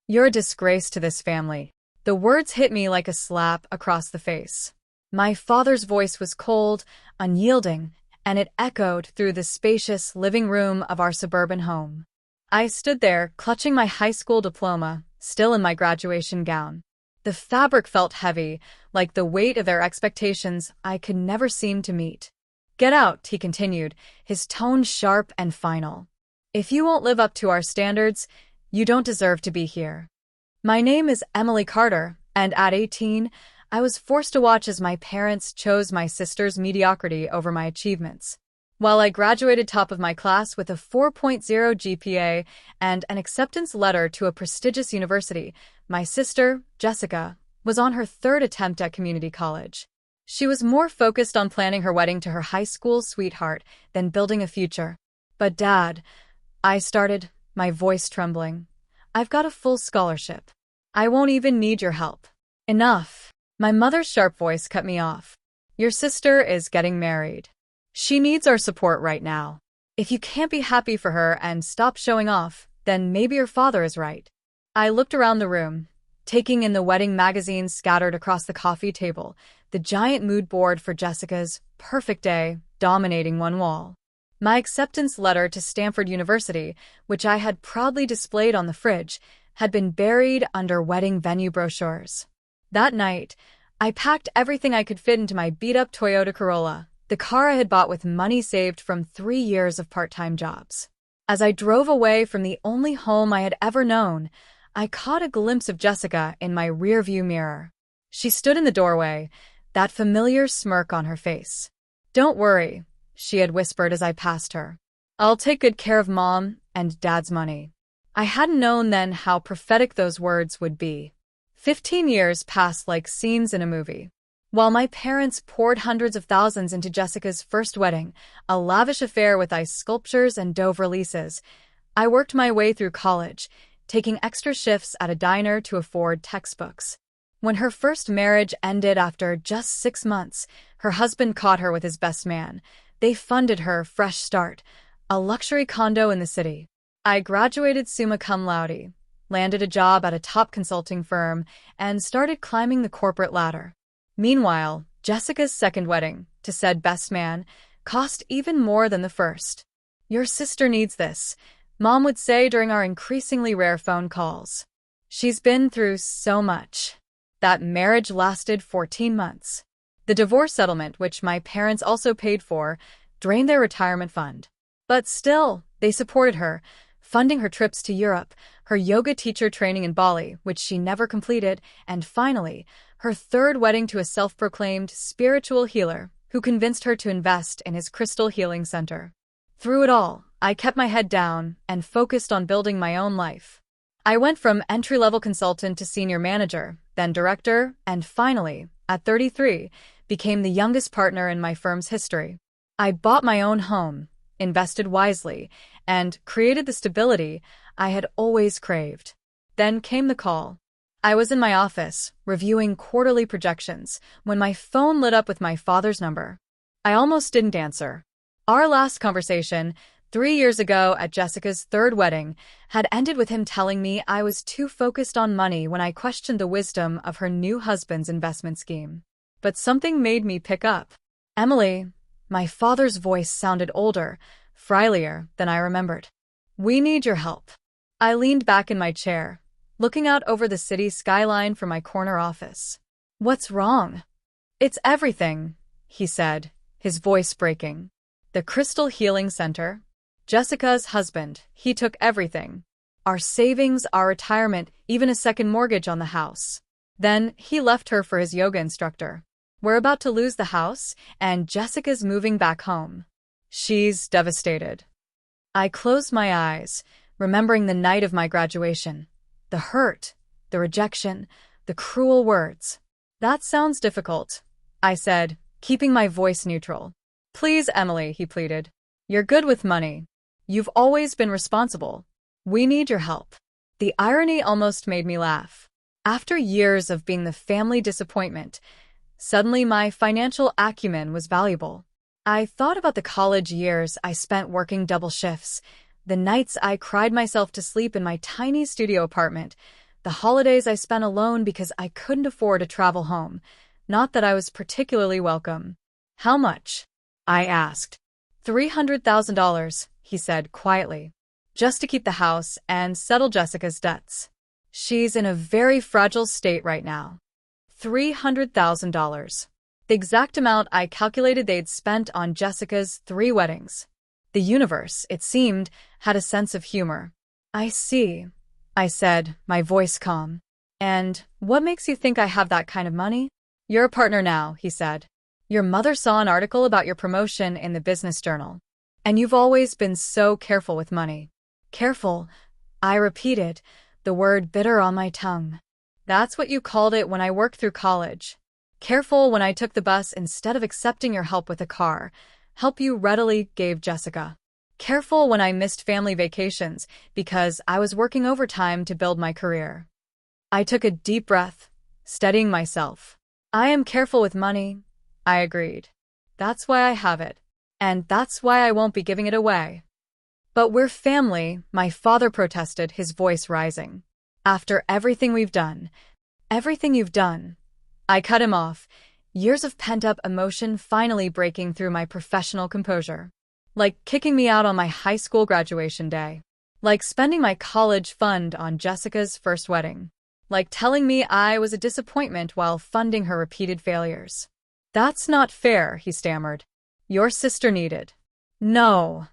You're a disgrace to this family. The words hit me like a slap across the face. My father's voice was cold, unyielding, and it echoed through the spacious living room of our suburban home. I stood there, clutching my high school diploma, still in my graduation gown. The fabric felt heavy, like the weight of their expectations I could never seem to meet. "Get out," he continued, his tone sharp and final. "If you won't live up to our standards, you don't deserve to be here." My name is Emily Carter, and at 18, I was forced to watch as my parents chose my sister's mediocrity over my achievements. While I graduated top of my class with a 4.0 GPA and an acceptance letter to a prestigious university, my sister, Jessica, was on her third attempt at community college. She was more focused on planning her wedding to her high school sweetheart than building a future. "But Dad," I started, my voice trembling, "I've got a full scholarship. I won't even need your help." "Enough." My mother's sharp voice cut me off. "Your sister is getting married. She needs our support right now. If you can't be happy for her and stop showing off, then maybe your father is right." I looked around the room, taking in the wedding magazines scattered across the coffee table, the giant mood board for Jessica's perfect day dominating one wall. My acceptance letter to Stanford University, which I had proudly displayed on the fridge, had been buried under wedding venue brochures. That night, I packed everything I could fit into my beat-up Toyota Corolla, the car I had bought with money saved from 3 years of part-time jobs. As I drove away from the only home I had ever known, I caught a glimpse of Jessica in my rearview mirror. She stood in the doorway, that familiar smirk on her face. "Don't worry," she had whispered as I passed her. "I'll take good care of Mom and Dad's money." I hadn't known then how prophetic those words would be. 15 years passed like scenes in a movie. While my parents poured hundreds of thousands into Jessica's first wedding, a lavish affair with ice sculptures and Dove releases, I worked my way through college, taking extra shifts at a diner to afford textbooks. When her first marriage ended after just 6 months, her husband caught her with his best man. They funded her fresh start, a luxury condo in the city. I graduated summa cum laude, landed a job at a top consulting firm, and started climbing the corporate ladder. Meanwhile, Jessica's second wedding, to said best man, cost even more than the first. "Your sister needs this," Mom would say during our increasingly rare phone calls. "She's been through so much." That marriage lasted 14 months. The divorce settlement, which my parents also paid for, drained their retirement fund. But still, they supported her, funding her trips to Europe, her yoga teacher training in Bali, which she never completed, and finally, her third wedding to a self-proclaimed spiritual healer who convinced her to invest in his crystal healing center. Through it all, I kept my head down and focused on building my own life. I went from entry-level consultant to senior manager, then director, and finally, at 33, became the youngest partner in my firm's history. I bought my own home, invested wisely, and created the stability I had always craved. Then came the call. I was in my office, reviewing quarterly projections, when my phone lit up with my father's number. I almost didn't answer. Our last conversation, 3 years ago at Jessica's third wedding, had ended with him telling me I was too focused on money when I questioned the wisdom of her new husband's investment scheme. But something made me pick up. "Emily," my father's voice sounded older, friendlier than I remembered. "We need your help." I leaned back in my chair, looking out over the city skyline from my corner office. "What's wrong?" "It's everything," he said, his voice breaking. "The Crystal Healing Center. Jessica's husband, he took everything. Our savings, our retirement, even a second mortgage on the house. Then he left her for his yoga instructor. We're about to lose the house, and Jessica's moving back home. She's devastated." I closed my eyes, remembering the night of my graduation. The hurt, the rejection, the cruel words. "That sounds difficult," I said, keeping my voice neutral. "Please, Emily," he pleaded. "You're good with money. You've always been responsible. We need your help." The irony almost made me laugh. After years of being the family disappointment, suddenly my financial acumen was valuable. I thought about the college years I spent working double shifts, the nights I cried myself to sleep in my tiny studio apartment, The holidays I spent alone because I couldn't afford to travel home. Not that I was particularly welcome. How much? I asked. $300,000, he said quietly. Just to keep the house and settle Jessica's debts. She's in a very fragile state right now. $300,000. The exact amount I calculated they'd spent on Jessica's 3 weddings. The universe, it seemed, had a sense of humor. I see, I said, my voice calm. And what makes you think I have that kind of money? You're a partner now, he said. Your mother saw an article about your promotion in the business journal. And you've always been so careful with money. Careful, I repeated, the word bitter on my tongue. That's what you called it when I worked through college. Careful when I took the bus instead of accepting your help with a car. Help you readily gave Jessica. Careful when I missed family vacations because I was working overtime to build my career. I took a deep breath, steadying myself. I am careful with money, I agreed. That's why I have it. And that's why I won't be giving it away. But we're family, my father protested, his voice rising. After everything we've done. Everything you've done. I cut him off, years of pent-up emotion finally breaking through my professional composure. Like kicking me out on my high school graduation day. Like spending my college fund on Jessica's first wedding. Like telling me I was a disappointment while funding her repeated failures. That's not fair, he stammered. Your sister needed. No,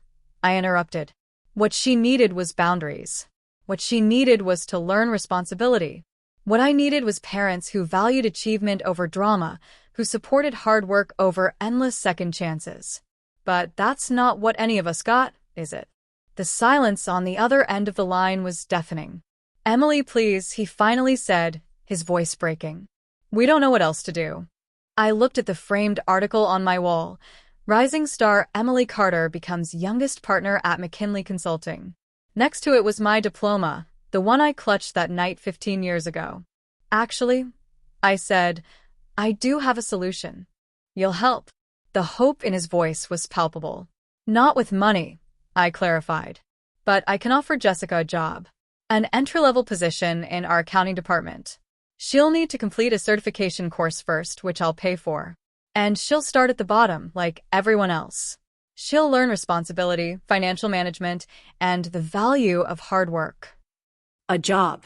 I interrupted. What she needed was boundaries. What she needed was to learn responsibility. What I needed was parents who valued achievement over drama, who supported hard work over endless second chances. But that's not what any of us got, is it? The silence on the other end of the line was deafening. Emily, please, he finally said, his voice breaking. We don't know what else to do. I looked at the framed article on my wall. Rising star Emily Carter becomes youngest partner at McKinley Consulting. Next to it was my diploma, the one I clutched that night 15 years ago. Actually, I said, I do have a solution. You'll help. The hope in his voice was palpable. Not with money, I clarified. But I can offer Jessica a job. An entry-level position in our accounting department. She'll need to complete a certification course first, which I'll pay for. And she'll start at the bottom, like everyone else. She'll learn responsibility, financial management, and the value of hard work. A job.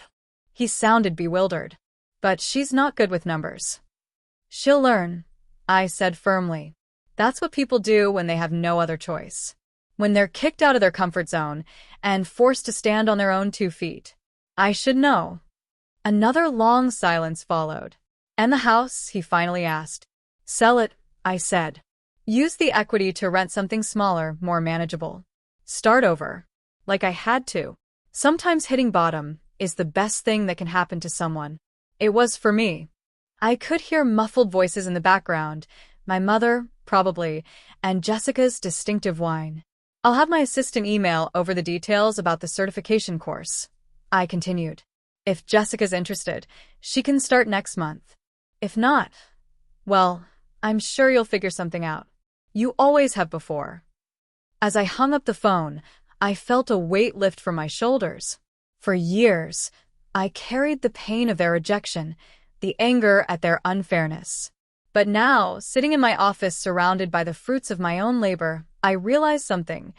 He sounded bewildered. But she's not good with numbers. She'll learn, I said firmly. That's what people do when they have no other choice. When they're kicked out of their comfort zone and forced to stand on their own 2 feet. I should know. Another long silence followed. And the house, he finally asked. Sell it, I said. Use the equity to rent something smaller, more manageable. Start over. Like I had to. Sometimes hitting bottom is the best thing that can happen to someone. It was for me. I could hear muffled voices in the background, my mother, probably, and Jessica's distinctive whine. I'll have my assistant email over the details about the certification course, I continued. If Jessica's interested, she can start next month. If not, well, I'm sure you'll figure something out. You always have before. As I hung up the phone, I felt a weight lift from my shoulders. For years, I carried the pain of their rejection, the anger at their unfairness. But now, sitting in my office surrounded by the fruits of my own labor, I realized something.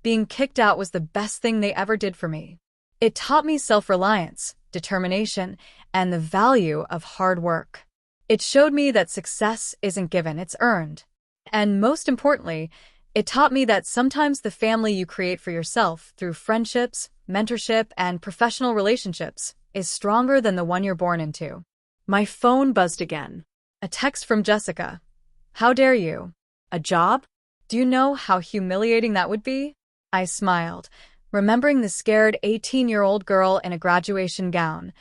Being kicked out was the best thing they ever did for me. It taught me self-reliance, determination, and the value of hard work. It showed me that success isn't given, it's earned. And most importantly, it taught me that sometimes the family you create for yourself through friendships, mentorship, and professional relationships is stronger than the one you're born into. My phone buzzed again. A text from Jessica. How dare you? A job? Do you know how humiliating that would be? I smiled, remembering the scared 18-year-old girl in a graduation gown,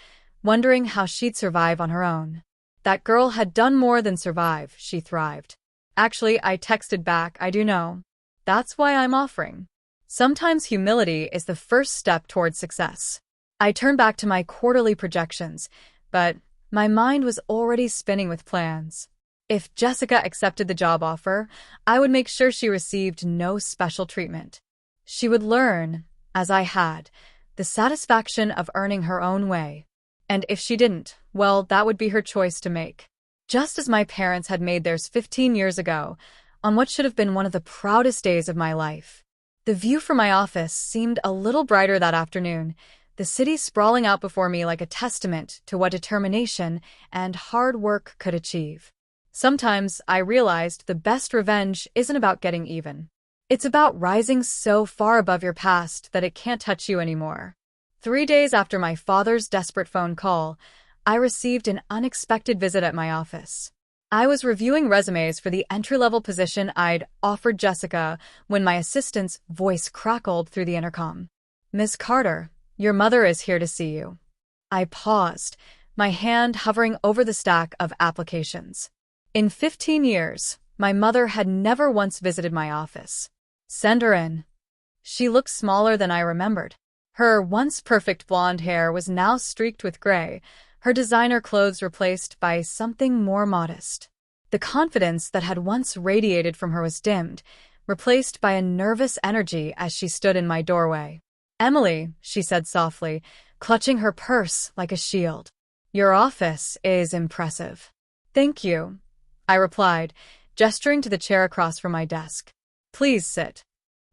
wondering how she'd survive on her own. That girl had done more than survive, she thrived. Actually, I texted back, I do know. That's why I'm offering. Sometimes humility is the first step towards success. I turned back to my quarterly projections, but my mind was already spinning with plans. If Jessica accepted the job offer, I would make sure she received no special treatment. She would learn, as I had, the satisfaction of earning her own way. And if she didn't, well, that would be her choice to make. Just as my parents had made theirs 15 years ago, on what should have been one of the proudest days of my life. The view from my office seemed a little brighter that afternoon, the city sprawling out before me like a testament to what determination and hard work could achieve. Sometimes I realized the best revenge isn't about getting even. It's about rising so far above your past that it can't touch you anymore. 3 days after my father's desperate phone call, I received an unexpected visit at my office. I was reviewing resumes for the entry-level position I'd offered Jessica when my assistant's voice crackled through the intercom. "Miss Carter, your mother is here to see you." I paused, my hand hovering over the stack of applications. In 15 years, my mother had never once visited my office. "Send her in." She looked smaller than I remembered. Her once perfect blonde hair was now streaked with gray, her designer clothes replaced by something more modest. The confidence that had once radiated from her was dimmed, replaced by a nervous energy as she stood in my doorway. "Emily," she said softly, clutching her purse like a shield. "Your office is impressive." "Thank you," I replied, gesturing to the chair across from my desk. "Please sit."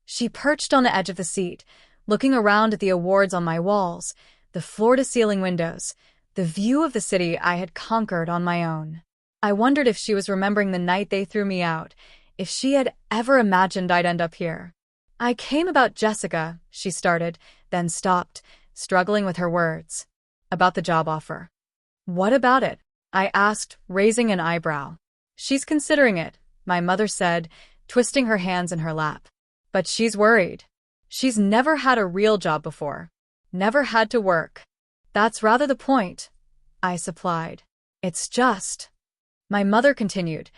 She perched on the edge of the seat, looking around at the awards on my walls, the floor-to-ceiling windows, the view of the city I had conquered on my own. I wondered if she was remembering the night they threw me out, if she had ever imagined I'd end up here. "I came about Jessica," she started, then stopped, struggling with her words. "About the job offer." "What about it?" I asked, raising an eyebrow. "She's considering it," my mother said, twisting her hands in her lap. "But she's worried. She's never had a real job before. Never had to work." "That's rather the point," I supplied. "It's just—" My mother continued,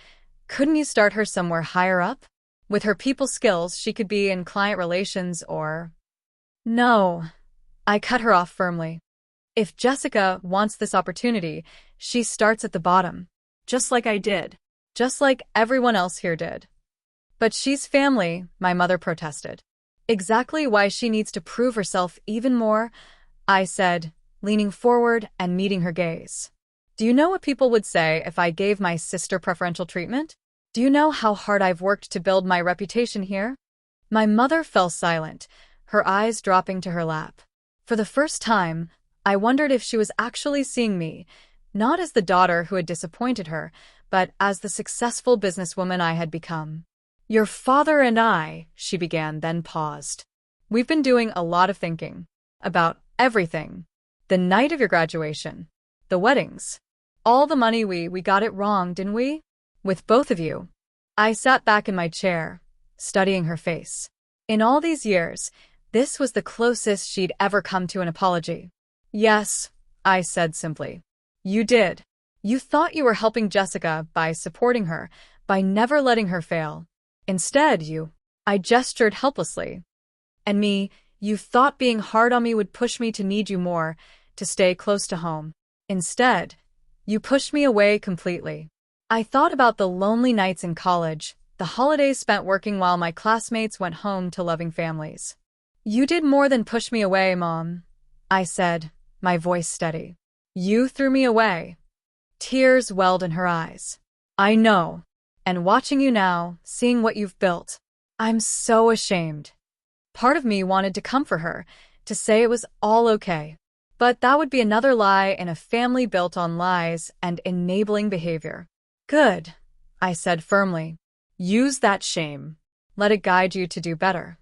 "Couldn't you start her somewhere higher up? With her people skills, she could be in client relations or—" "No," I cut her off firmly. "If Jessica wants this opportunity, she starts at the bottom. Just like I did. Just like everyone else here did." "But she's family," my mother protested. "Exactly why she needs to prove herself even more," I said, leaning forward and meeting her gaze. "Do you know what people would say if I gave my sister preferential treatment? Do you know how hard I've worked to build my reputation here?" My mother fell silent, her eyes dropping to her lap. For the first time, I wondered if she was actually seeing me, not as the daughter who had disappointed her, but as the successful businesswoman I had become. "Your father and I," she began, then paused. "We've been doing a lot of thinking. About everything. The night of your graduation. The weddings. All the money we got it wrong, didn't we? With both of you." I sat back in my chair, studying her face. In all these years, this was the closest she'd ever come to an apology. "Yes," I said simply. "You did. You thought you were helping Jessica by supporting her, by never letting her fail. Instead, I gestured helplessly. "And me, you thought being hard on me would push me to need you more, to stay close to home. Instead, you pushed me away completely." I thought about the lonely nights in college, the holidays spent working while my classmates went home to loving families. "You did more than push me away, Mom," I said, my voice steady. "You threw me away." Tears welled in her eyes. "I know. And watching you now, seeing what you've built, I'm so ashamed." Part of me wanted to comfort her, to say it was all okay. But that would be another lie in a family built on lies and enabling behavior. "Good," I said firmly. "Use that shame. Let it guide you to do better."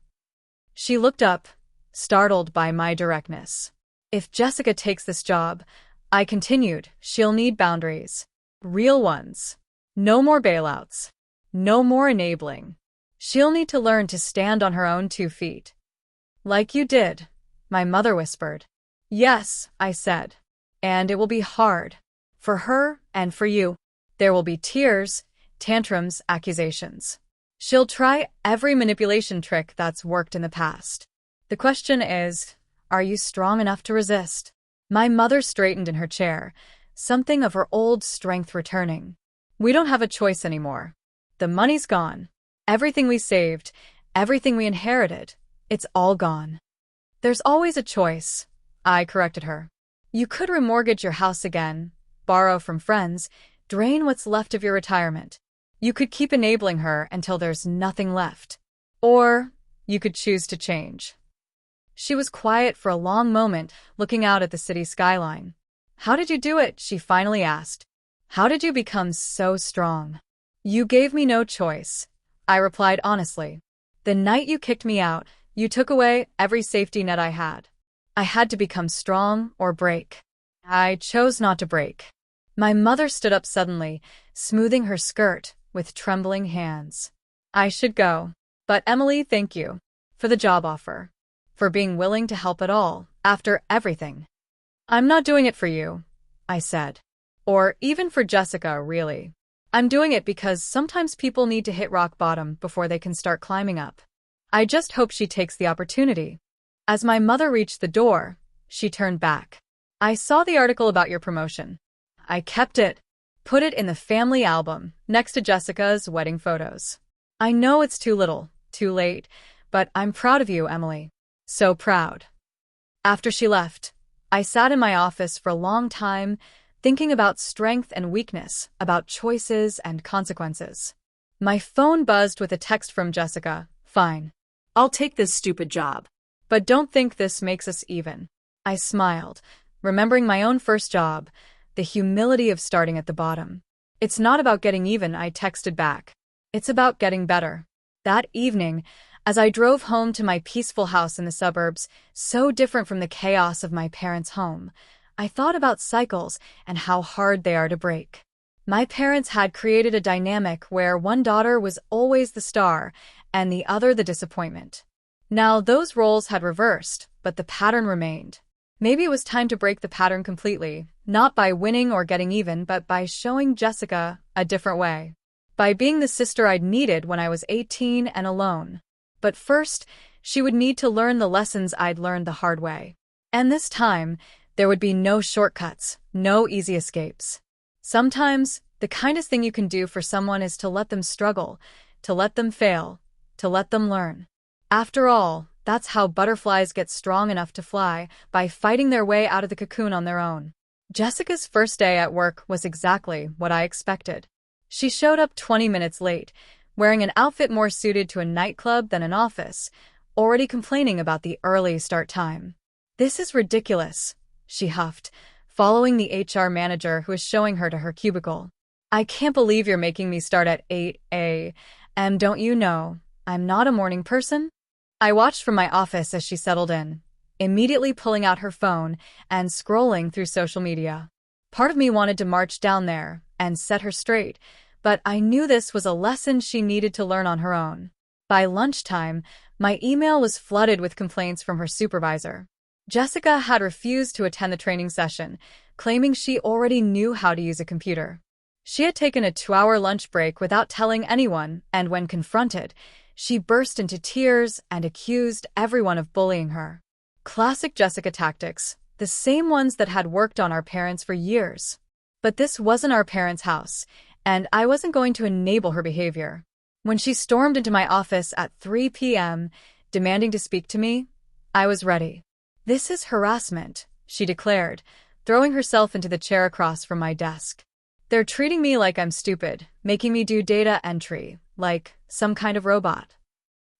She looked up, startled by my directness. "If Jessica takes this job," I continued, "she'll need boundaries. Real ones. No more bailouts. No more enabling. She'll need to learn to stand on her own 2 feet. "Like you did," my mother whispered. "Yes," I said. "And it will be hard. For her and for you. There will be tears, tantrums, accusations. She'll try every manipulation trick that's worked in the past. The question is, are you strong enough to resist?" My mother straightened in her chair, something of her old strength returning. "We don't have a choice anymore. The money's gone. Everything we saved, everything we inherited, it's all gone." "There's always a choice," I corrected her. You could remortgage your house again, borrow from friends, drain what's left of your retirement. You could keep enabling her until there's nothing left. Or you could choose to change. She was quiet for a long moment, looking out at the city skyline. How did you do it? She finally asked. How did you become so strong? You gave me no choice, I replied honestly. The night you kicked me out, you took away every safety net I had. I had to become strong or break. I chose not to break. My mother stood up suddenly, smoothing her skirt with trembling hands. I should go. But Emily, thank you for the job offer, for being willing to help at all, after everything. I'm not doing it for you, I said. Or even for Jessica, really. I'm doing it because sometimes people need to hit rock bottom before they can start climbing up. I just hope she takes the opportunity. As my mother reached the door, she turned back. I saw the article about your promotion. I kept it, put it in the family album, next to Jessica's wedding photos. I know it's too little, too late, but I'm proud of you, Emily. So proud. After she left, I sat in my office for a long time, thinking about strength and weakness, about choices and consequences. My phone buzzed with a text from Jessica. Fine. I'll take this stupid job. But don't think this makes us even. I smiled, remembering my own first job, the humility of starting at the bottom. It's not about getting even, I texted back. It's about getting better. That evening, as I drove home to my peaceful house in the suburbs, so different from the chaos of my parents' home, I thought about cycles and how hard they are to break. My parents had created a dynamic where one daughter was always the star and the other the disappointment. Now those roles had reversed, but the pattern remained. Maybe it was time to break the pattern completely, not by winning or getting even, but by showing Jessica a different way. By being the sister I'd needed when I was 18 and alone. But first, she would need to learn the lessons I'd learned the hard way. And this time, there would be no shortcuts, no easy escapes. Sometimes, the kindest thing you can do for someone is to let them struggle, to let them fail, to let them learn. After all, that's how butterflies get strong enough to fly, by fighting their way out of the cocoon on their own. Jessica's first day at work was exactly what I expected. She showed up 20 minutes late, wearing an outfit more suited to a nightclub than an office, already complaining about the early start time. This is ridiculous, she huffed, following the HR manager who was showing her to her cubicle. I can't believe you're making me start at 8 a.m. Don't you know, I'm not a morning person? I watched from my office as she settled in, immediately pulling out her phone and scrolling through social media. Part of me wanted to march down there and set her straight, but I knew this was a lesson she needed to learn on her own. By lunchtime, my email was flooded with complaints from her supervisor. Jessica had refused to attend the training session, claiming she already knew how to use a computer. She had taken a 2-hour lunch break without telling anyone, and when confronted, she burst into tears and accused everyone of bullying her. Classic Jessica tactics, the same ones that had worked on our parents for years. But this wasn't our parents' house, and I wasn't going to enable her behavior. When she stormed into my office at 3 p.m., demanding to speak to me, I was ready. This is harassment, she declared, throwing herself into the chair across from my desk. They're treating me like I'm stupid, making me do data entry, like some kind of robot.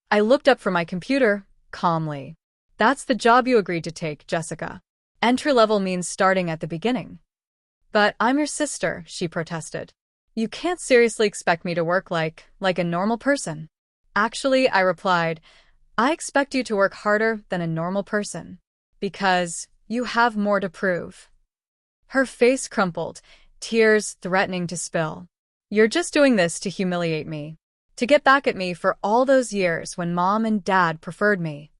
I looked up from my computer, calmly. That's the job you agreed to take, Jessica. Entry level means starting at the beginning. But I'm your sister, she protested. You can't seriously expect me to work like a normal person. Actually, I replied, I expect you to work harder than a normal person. Because you have more to prove. Her face crumpled, tears threatening to spill. You're just doing this to humiliate me. To get back at me for all those years when Mom and Dad preferred me.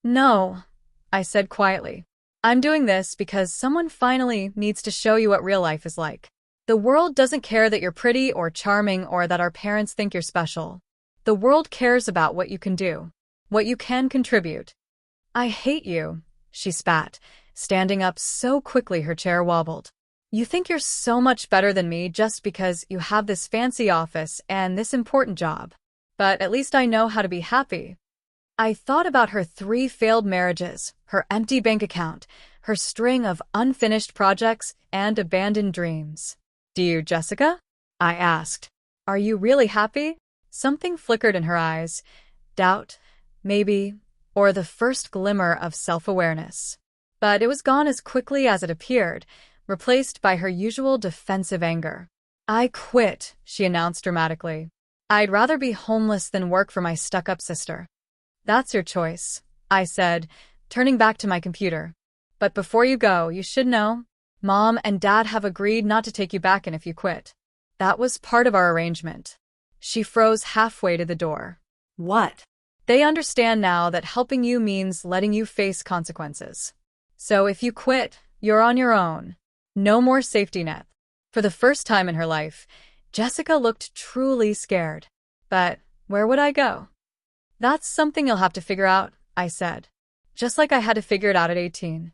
No, I said quietly. I'm doing this because someone finally needs to show you what real life is like. The world doesn't care that you're pretty or charming or that our parents think you're special. The world cares about what you can do, what you can contribute. I hate you, she spat, standing up so quickly her chair wobbled. You think you're so much better than me just because you have this fancy office and this important job. But at least I know how to be happy. I thought about her 3 failed marriages, her empty bank account, her string of unfinished projects and abandoned dreams. "Do you, Jessica?" I asked. "Are you really happy?" Something flickered in her eyes. Doubt, maybe, or the first glimmer of self-awareness. But it was gone as quickly as it appeared, replaced by her usual defensive anger. "I quit," she announced dramatically. "I'd rather be homeless than work for my stuck-up sister." "That's your choice," I said, turning back to my computer. "But before you go, you should know, Mom and Dad have agreed not to take you back in if you quit. That was part of our arrangement." She froze halfway to the door. "What?" "They understand now that helping you means letting you face consequences. So if you quit, you're on your own. No more safety net." For the first time in her life, Jessica looked truly scared. "But where would I go?" "That's something you'll have to figure out," I said. Just like I had to figure it out at 18.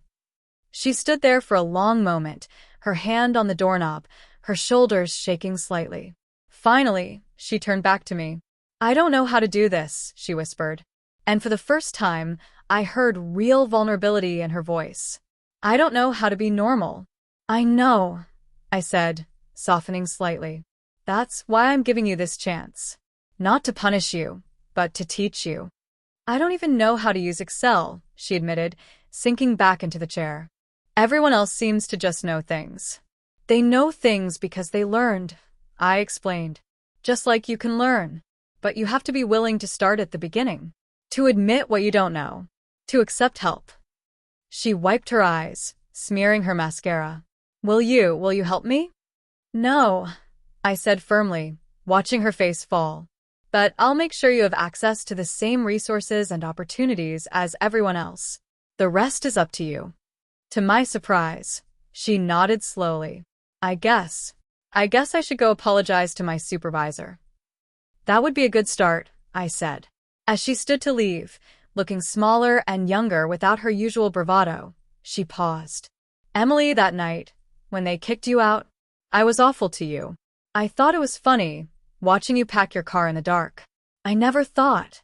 She stood there for a long moment, her hand on the doorknob, her shoulders shaking slightly. Finally, she turned back to me. "I don't know how to do this," she whispered. And for the first time, I heard real vulnerability in her voice. "I don't know how to be normal." "I know," I said, softening slightly. "That's why I'm giving you this chance. Not to punish you, but to teach you." "I don't even know how to use Excel," she admitted, sinking back into the chair. "Everyone else seems to just know things." "They know things because they learned," I explained. "Just like you can learn. But you have to be willing to start at the beginning. To admit what you don't know. To accept help." She wiped her eyes, smearing her mascara. Will you help me?" "No," I said firmly, watching her face fall. "But I'll make sure you have access to the same resources and opportunities as everyone else. The rest is up to you." To my surprise, she nodded slowly. I guess I should go apologize to my supervisor." "That would be a good start," I said. As she stood to leave, looking smaller and younger without her usual bravado, she paused. "Emily, that night, when they kicked you out, I was awful to you. I thought it was funny, watching you pack your car in the dark. I never thought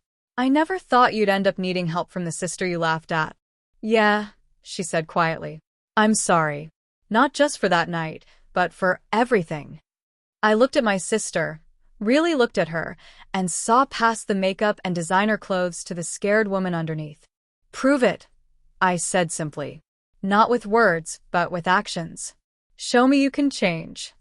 you'd end up needing help from the sister you laughed at." "Yeah," she said quietly. "I'm sorry. Not just for that night, but for everything." I looked at my sister, really looked at her, and saw past the makeup and designer clothes to the scared woman underneath. "Prove it," I said simply. "Not with words, but with actions. Show me you can change."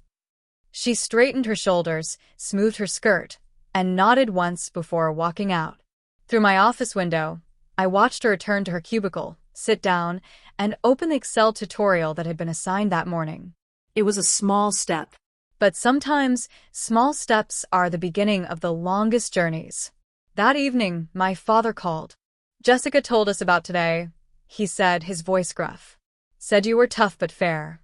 She straightened her shoulders, smoothed her skirt, and nodded once before walking out. Through my office window, I watched her return to her cubicle, sit down, and open the Excel tutorial that had been assigned that morning. It was a small step. But sometimes, small steps are the beginning of the longest journeys. That evening, my father called. "Jessica told us about today," he said, his voice gruff. "Said you were tough but fair."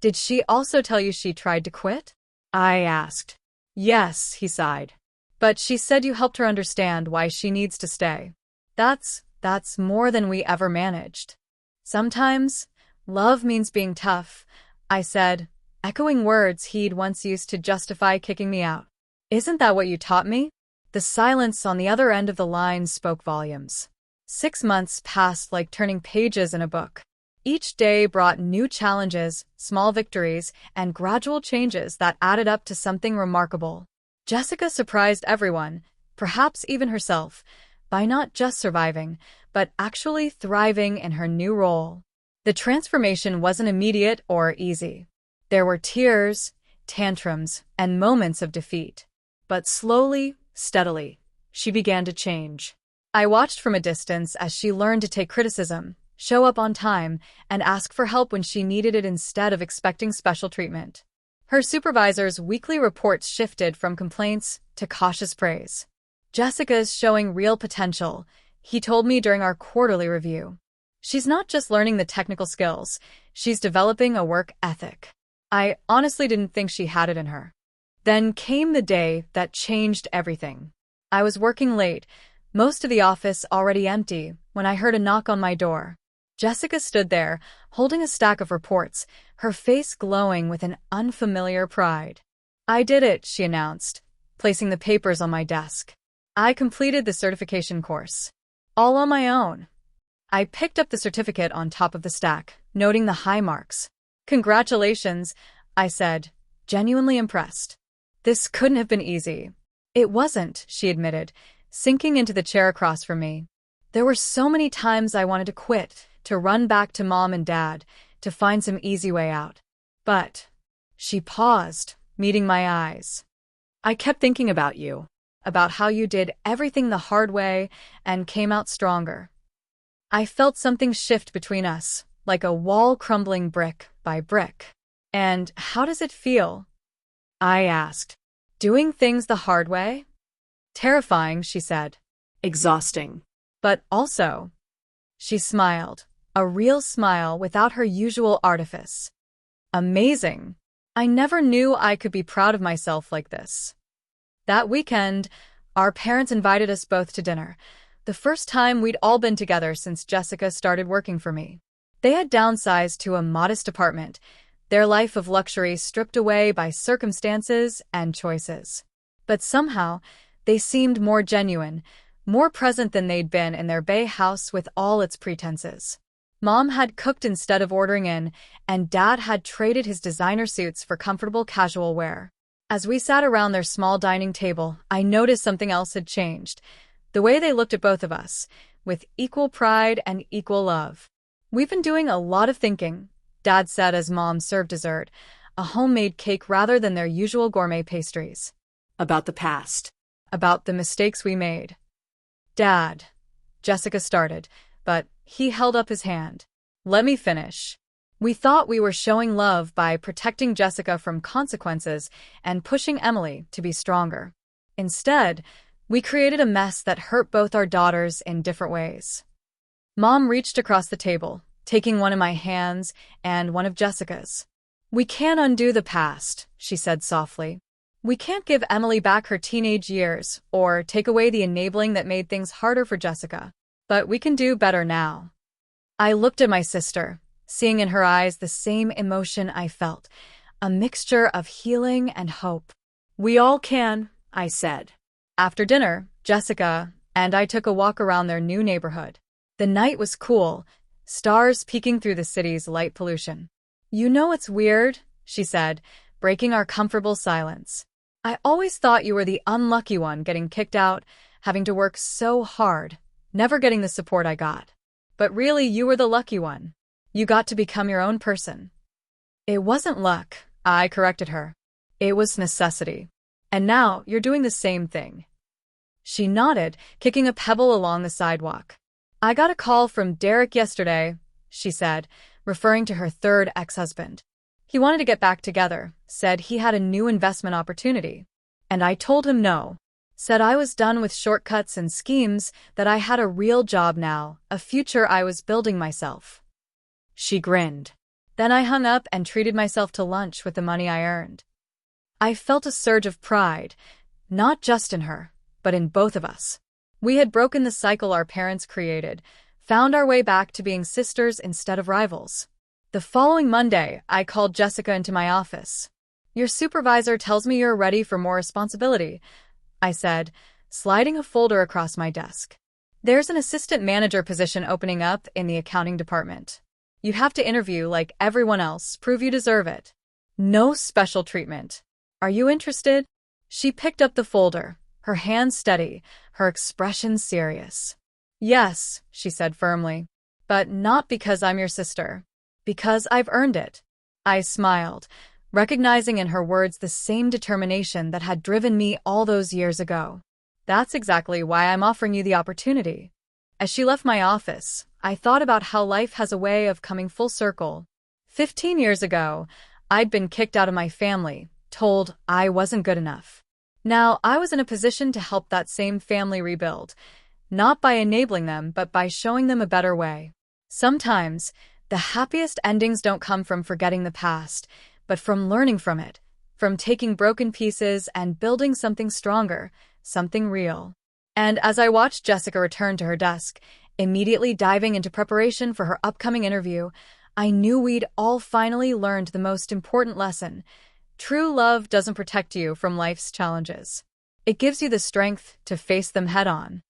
"Did she also tell you she tried to quit?" I asked. "Yes," he sighed. "But she said you helped her understand why she needs to stay. That's more than we ever managed." "Sometimes, love means being tough," I said, echoing words he'd once used to justify kicking me out. "Isn't that what you taught me?" The silence on the other end of the line spoke volumes. 6 months passed like turning pages in a book. Each day brought new challenges, small victories, and gradual changes that added up to something remarkable. Jessica surprised everyone, perhaps even herself, by not just surviving, but actually thriving in her new role. The transformation wasn't immediate or easy. There were tears, tantrums, and moments of defeat. But slowly, steadily, she began to change. I watched from a distance as she learned to take criticism, show up on time, and ask for help when she needed it instead of expecting special treatment. Her supervisor's weekly reports shifted from complaints to cautious praise. "Jessica's showing real potential," he told me during our quarterly review. "She's not just learning the technical skills, she's developing a work ethic." I honestly didn't think she had it in her. Then came the day that changed everything. I was working late, most of the office already empty, when I heard a knock on my door. Jessica stood there, holding a stack of reports, her face glowing with an unfamiliar pride. "I did it," she announced, placing the papers on my desk. "I completed the certification course. All on my own." I picked up the certificate on top of the stack, noting the high marks. "Congratulations," I said, genuinely impressed. "This couldn't have been easy." "It wasn't," she admitted, sinking into the chair across from me. "There were so many times I wanted to quit, to run back to Mom and Dad, to find some easy way out. But—" She paused, meeting my eyes. "I kept thinking about you, about how you did everything the hard way and came out stronger." I felt something shift between us, like a wall crumbling brick by brick. "And how does it feel?" I asked. "Doing things the hard way?" "Terrifying," she said. Exhausting. "But also—" She smiled, a real smile without her usual artifice. "Amazing. I never knew I could be proud of myself like this." That weekend, our parents invited us both to dinner, the first time we'd all been together since Jessica started working for me. They had downsized to a modest apartment, their life of luxury stripped away by circumstances and choices. But somehow, they seemed more genuine, more present than they'd been in their Bay house with all its pretenses. Mom had cooked instead of ordering in, and Dad had traded his designer suits for comfortable casual wear. As we sat around their small dining table, I noticed something else had changed. The way they looked at both of us, with equal pride and equal love. "We've been doing a lot of thinking," Dad said as Mom served dessert, a homemade cake rather than their usual gourmet pastries. About the past. "About the mistakes we made." "Dad," Jessica started, but he held up his hand. "Let me finish. We thought we were showing love by protecting Jessica from consequences and pushing Emily to be stronger. Instead, we created a mess that hurt both our daughters in different ways." Mom reached across the table, taking one of my hands and one of Jessica's. "We can't undo the past," she said softly. "We can't give Emily back her teenage years or take away the enabling that made things harder for Jessica. But we can do better now." I looked at my sister, seeing in her eyes the same emotion I felt, a mixture of healing and hope. "We all can," I said. After dinner, Jessica and I took a walk around their new neighborhood. The night was cool, stars peeking through the city's light pollution. "You know what's weird?" she said, breaking our comfortable silence. "I always thought you were the unlucky one getting kicked out, having to work so hard, never getting the support I got. But really, you were the lucky one. You got to become your own person." "It wasn't luck," I corrected her. "It was necessity. And now you're doing the same thing." She nodded, kicking a pebble along the sidewalk. "I got a call from Derek yesterday," she said, referring to her third ex-husband. "He wanted to get back together, said he had a new investment opportunity. And I told him no. Said I was done with shortcuts and schemes, that I had a real job now, a future I was building myself." She grinned. Then I hung up and treated myself to lunch with the money I earned. I felt a surge of pride, not just in her, but in both of us. We had broken the cycle our parents created, found our way back to being sisters instead of rivals. The following Monday, I called Jessica into my office. "Your supervisor tells me you're ready for more responsibility," I said, sliding a folder across my desk. "There's an assistant manager position opening up in the accounting department. You have to interview like everyone else, prove you deserve it. No special treatment. Are you interested?" She picked up the folder, her hand steady, her expression serious. "Yes," she said firmly. "But not because I'm your sister. Because I've earned it." I smiled, recognizing in her words the same determination that had driven me all those years ago. "That's exactly why I'm offering you the opportunity." As she left my office, I thought about how life has a way of coming full circle. 15 years ago, I'd been kicked out of my family, told I wasn't good enough. Now I was in a position to help that same family rebuild, not by enabling them but by showing them a better way. Sometimes, the happiest endings don't come from forgetting the past, but from learning from it, from taking broken pieces and building something stronger, something real. And as I watched Jessica return to her desk, immediately diving into preparation for her upcoming interview, I knew we'd all finally learned the most important lesson. True love doesn't protect you from life's challenges. It gives you the strength to face them head-on.